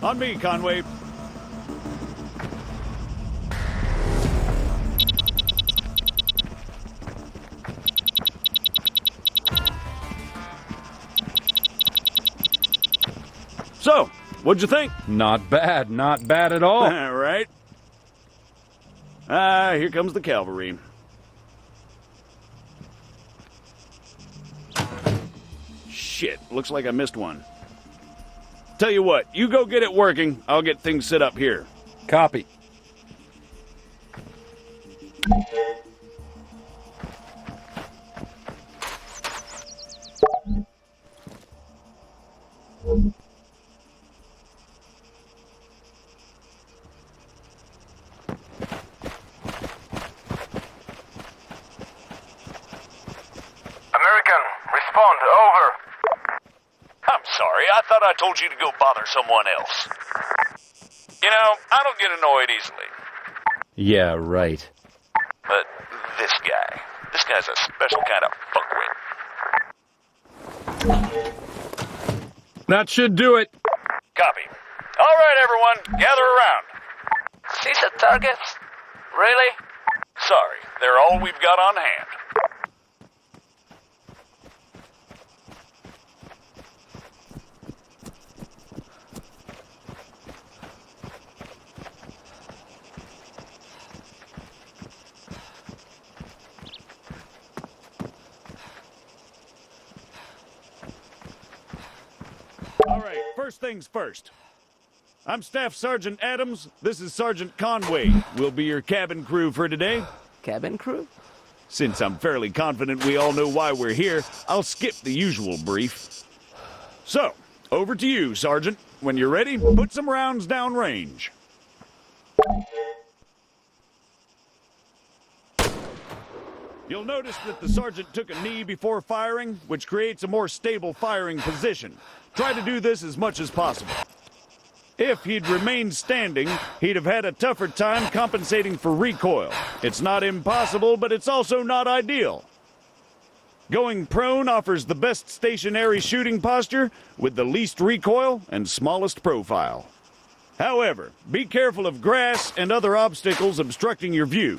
On me, Conway. So, what'd you think? Not bad at all. All right. Here comes the cavalry. Shit, looks like I missed one. Tell you what, you go get it working. I'll get things set up here. Copy. Respond, over. I'm sorry, I thought I told you to go bother someone else. You know, I don't get annoyed easily. Yeah, right. But this guy's a special kind of fuckwit. That should do it. Copy. All right, everyone, gather around. See the targets? Really? Sorry, they're all we've got on hand. All right, first things first. I'm Staff Sergeant Adams. This is Sergeant Conway. We'll be your cabin crew for today. Cabin crew? Since I'm fairly confident we all know why we're here, I'll skip the usual brief. So, over to you, Sergeant. When you're ready, put some rounds down range. You'll notice that the sergeant took a knee before firing, which creates a more stable firing position. Try to do this as much as possible. If he'd remained standing, he'd have had a tougher time compensating for recoil. It's not impossible, but it's also not ideal. Going prone offers the best stationary shooting posture with the least recoil and smallest profile. However, be careful of grass and other obstacles obstructing your view.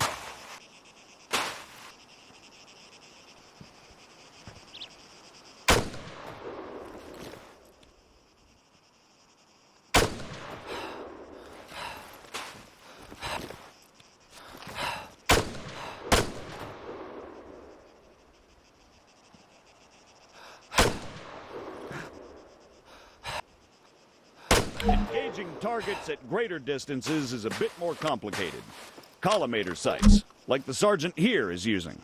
Engaging targets at greater distances is a bit more complicated. Collimator sights, like the sergeant here is using,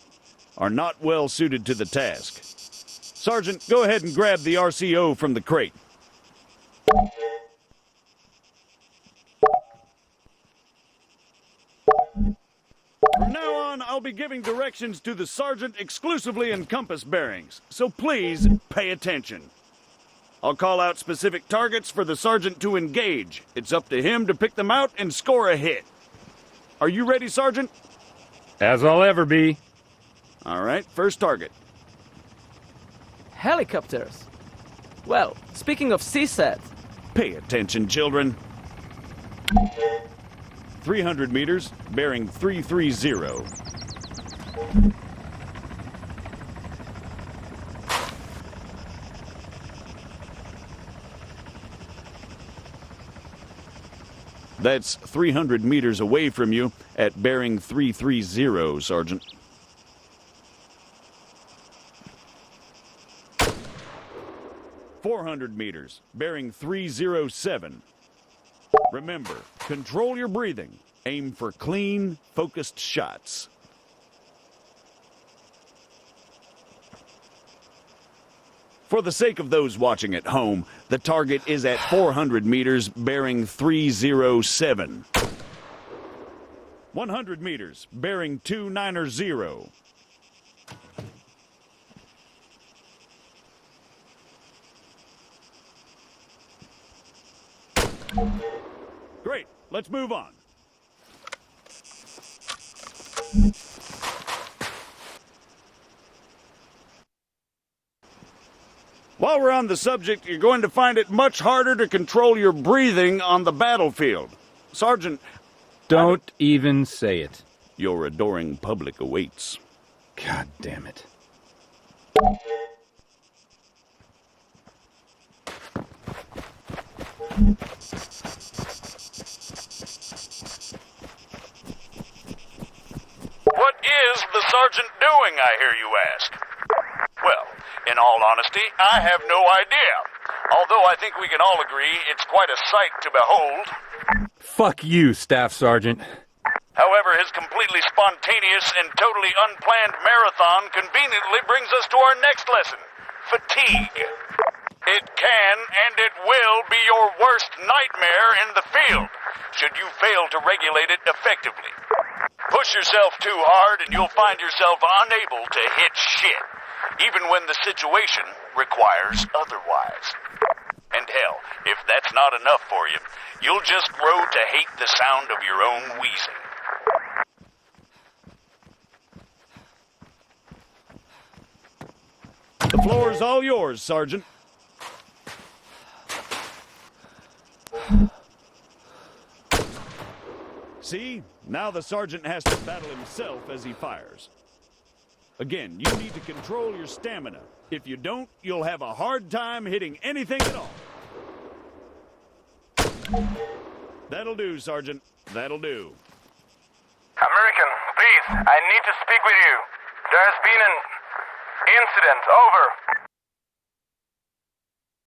are not well suited to the task. Sergeant, go ahead and grab the RCO from the crate. From now on, I'll be giving directions to the sergeant exclusively in compass bearings, so please pay attention. I'll call out specific targets for the sergeant to engage. It's up to him to pick them out and score a hit. Are you ready, Sergeant? As I'll ever be. All right, first target. Helicopters. Well, speaking of CSAT, Pay attention, children. 300 meters, bearing 330. That's 300 meters away from you at bearing 330, Sergeant. "400 meters, bearing 307. Remember, control your breathing. Aim for clean, focused shots. For the sake of those watching at home, the target is at 400 meters, bearing 307. 100 meters, bearing 290. Great, let's move on. While we're on the subject, you're going to find it much harder to control your breathing on the battlefield. Sergeant, Don't even say it. your adoring public awaits. God damn it. What is the sergeant doing, I hear you ask? Well, in all honesty, I have no idea. Although I think we can all agree it's quite a sight to behold. Fuck you, Staff Sergeant. However, his completely spontaneous and totally unplanned marathon conveniently brings us to our next lesson, fatigue. It can and it will be your worst nightmare in the field, should you fail to regulate it effectively. Push yourself too hard and you'll find yourself unable to hit shit, even when the situation requires otherwise. And hell, if that's not enough for you, you'll just grow to hate the sound of your own wheezing. The floor's all yours, Sergeant. See? Now the sergeant has to battle himself as he fires. Again, you need to control your stamina. If you don't, you'll have a hard time hitting anything at all. That'll do, Sergeant. That'll do. American, please, I need to speak with you. There has been an incident. Over.